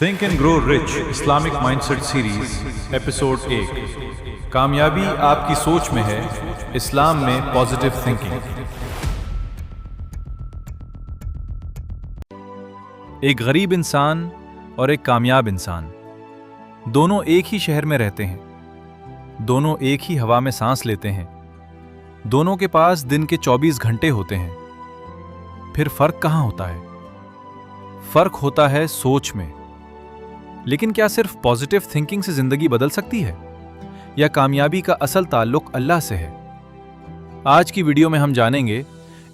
Think and Grow Rich Islamic Mindset Series episode 1 कामयाबी आपकी सोच में है, इस्लाम में पॉजिटिव थिंकिंग। एक गरीब इंसान और एक कामयाब इंसान दोनों एक ही शहर में रहते हैं, दोनों एक ही हवा में सांस लेते हैं, दोनों के पास दिन के 24 घंटे होते हैं। फिर फर्क कहाँ होता है? फर्क होता है सोच में। लेकिन क्या सिर्फ पॉजिटिव थिंकिंग से जिंदगी बदल सकती है, या कामयाबी का असल ताल्लुक अल्लाह से है? आज की वीडियो में हम जानेंगे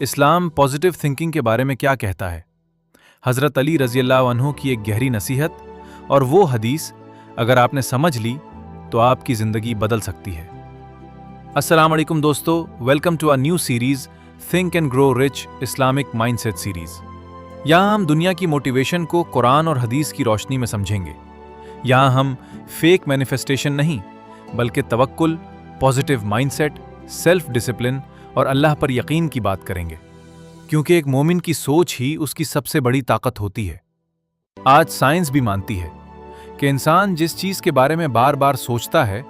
इस्लाम पॉजिटिव थिंकिंग के बारे में क्या कहता है, हजरत अली रजी अल्लाह अन्हु की एक गहरी नसीहत और वो हदीस अगर आपने समझ ली तो आपकी जिंदगी बदल सकती है। अस्सलाम वालेकुम दोस्तों, welcome to a new series think and grow rich Islamic mindset series. यहाँ हम दुनिया की मोटिवेशन को कुरान और हदीस की रोशनी में समझेंगे। यहाँ हम फेक मैनिफेस्टेशन नहीं, बल्कि तवक्कुल, पॉजिटिव माइंडसेट, सेल्फ डिसिप्लिन और अल्लाह पर यकीन की बात करेंगे, क्योंकि एक मोमिन की सोच ही उसकी सबसे बड़ी ताकत होती है। आज साइंस भी मानती है कि इंसान जिस चीज़ के बारे में बार बार सोचता है,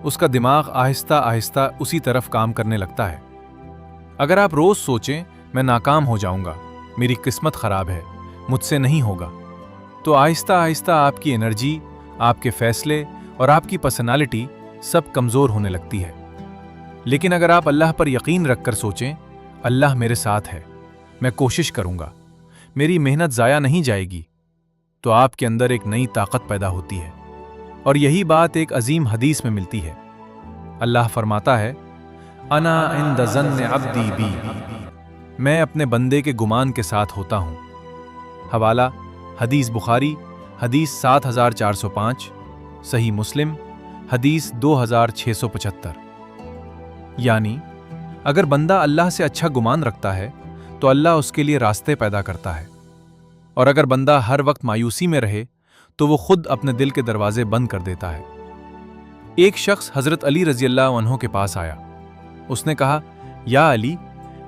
उसका दिमाग आहिस्ता आहिस्ता उसी तरफ काम करने लगता है। अगर आप रोज सोचें मैं नाकाम हो जाऊंगा, मेरी किस्मत खराब है, मुझसे नहीं होगा, तो आहिस्ता आहिस्ता आपकी एनर्जी, आपके फैसले और आपकी पर्सनालिटी सब कमज़ोर होने लगती है। लेकिन अगर आप अल्लाह पर यकीन रखकर सोचें, अल्लाह मेरे साथ है, मैं कोशिश करूंगा, मेरी मेहनत ज़ाया नहीं जाएगी, तो आपके अंदर एक नई ताकत पैदा होती है। और यही बात एक अजीम हदीस में मिलती है। अल्लाह फरमाता है, अना इंद ज़न्न अब्दी बी, मैं अपने बंदे के गुमान के साथ होता हूँ। हवाला हदीस बुखारी हदीस 7405, सही मुस्लिम हदीस 2675। यानी अगर बंदा अल्लाह से अच्छा गुमान रखता है तो अल्लाह उसके लिए रास्ते पैदा करता है, और अगर बंदा हर वक्त मायूसी में रहे तो वो खुद अपने दिल के दरवाजे बंद कर देता है। एक शख्स हजरत अली रजी अल्लाह अन्हु के पास आया। उसने कहा, या अली,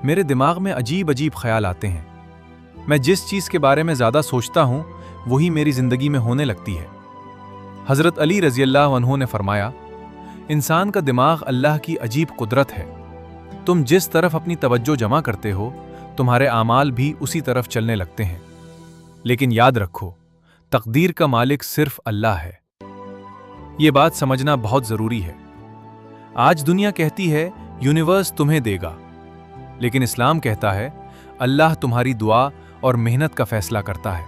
मेरे दिमाग में अजीब अजीब ख्याल आते हैं। मैं जिस चीज़ के बारे में ज़्यादा सोचता हूँ वही मेरी ज़िंदगी में होने लगती है। हज़रत अली रज़ी अल्लाह अन्हु ने फरमाया, इंसान का दिमाग अल्लाह की अजीब कुदरत है। तुम जिस तरफ अपनी तवज्जो जमा करते हो, तुम्हारे आमाल भी उसी तरफ चलने लगते हैं। लेकिन याद रखो, तकदीर का मालिक सिर्फ अल्लाह है। ये बात समझना बहुत ज़रूरी है। आज दुनिया कहती है यूनिवर्स तुम्हें देगा, लेकिन इस्लाम कहता है अल्लाह तुम्हारी दुआ और मेहनत का फैसला करता है।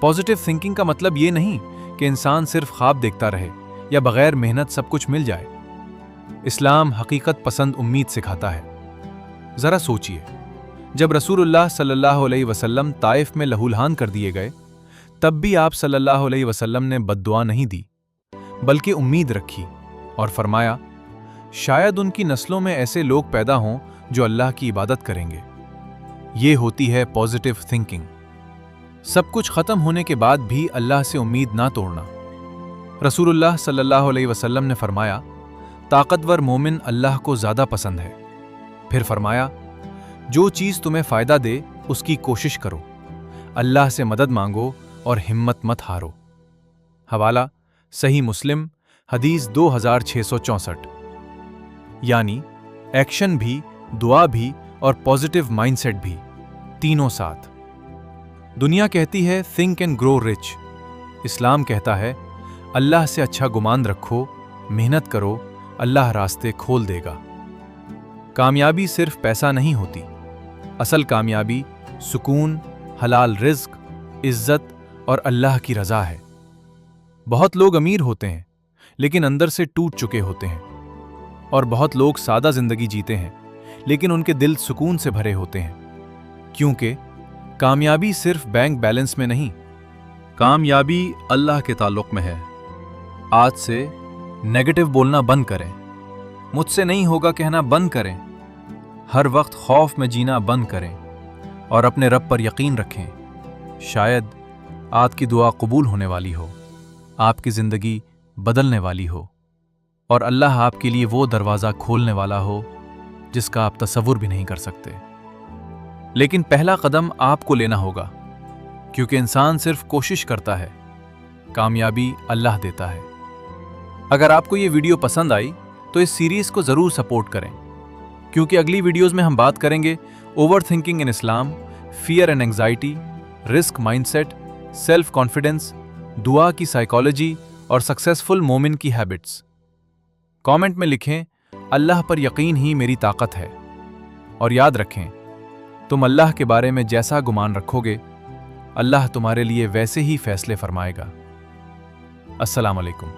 पॉजिटिव थिंकिंग का मतलब ये नहीं कि इंसान सिर्फ ख्वाब देखता रहे या बगैर मेहनत सब कुछ मिल जाए। इस्लाम हकीकत पसंद उम्मीद सिखाता है। जरा सोचिए, जब रसूलुल्लाह सल्लल्लाहु अलैहि वसल्लम ताइफ में लहूलहान कर दिए गए, तब भी आप सल्लल्लाहु अलैहि वसल्लम ने बद्दुआ नहीं दी, बल्कि उम्मीद रखी और फरमाया, शायद उनकी नस्लों में ऐसे लोग पैदा हों जो अल्लाह की इबादत करेंगे। ये होती है पॉजिटिव थिंकिंग। सब कुछ खत्म होने के बाद भी अल्लाह से उम्मीद ना तोड़ना। रसूलुल्लाह सल्लल्लाहु अलैहि वसल्लम ने फरमाया, ताकतवर मोमिन अल्लाह को ज़्यादा पसंद है। फिर फरमाया, जो चीज़ तुम्हें फ़ायदा दे उसकी कोशिश करो, अल्लाह से मदद मांगो और हिम्मत मत हारो। हवाला सही मुस्लिम हदीस 2664। यानी एक्शन भी, दुआ भी और पॉजिटिव माइंडसेट भी, तीनों साथ। दुनिया कहती है थिंक एंड ग्रो रिच, इस्लाम कहता है अल्लाह से अच्छा गुमान रखो, मेहनत करो, अल्लाह रास्ते खोल देगा। कामयाबी सिर्फ पैसा नहीं होती, असल कामयाबी सुकून, हलाल रिज्क, इज्जत और अल्लाह की रज़ा है। बहुत लोग अमीर होते हैं लेकिन अंदर से टूट चुके होते हैं, और बहुत लोग सादा जिंदगी जीते हैं लेकिन उनके दिल सुकून से भरे होते हैं। क्योंकि कामयाबी सिर्फ बैंक बैलेंस में नहीं, कामयाबी अल्लाह के ताल्लुक में है। आज से नेगेटिव बोलना बंद करें, मुझसे नहीं होगा कहना बंद करें, हर वक्त खौफ में जीना बंद करें और अपने रब पर यकीन रखें। शायद आपकी दुआ कबूल होने वाली हो, आपकी ज़िंदगी बदलने वाली हो, और अल्लाह आपके लिए वो दरवाज़ा खोलने वाला हो जिसका आप तसव्वुर भी नहीं कर सकते। लेकिन पहला कदम आपको लेना होगा, क्योंकि इंसान सिर्फ कोशिश करता है, कामयाबी अल्लाह देता है। अगर आपको ये वीडियो पसंद आई तो इस सीरीज को ज़रूर सपोर्ट करें, क्योंकि अगली वीडियोस में हम बात करेंगे over thinking in Islam, fear and anxiety, risk mindset, self confidence, दुआ की साइकोलॉजी और सक्सेसफुल मोमिन की हैबिट्स। कमेंट में लिखें, अल्लाह पर यकीन ही मेरी ताकत है। और याद रखें, तुम अल्लाह के बारे में जैसा गुमान रखोगे, अल्लाह तुम्हारे लिए वैसे ही फैसले फरमाएगा। अस्सलाम वालेकुम।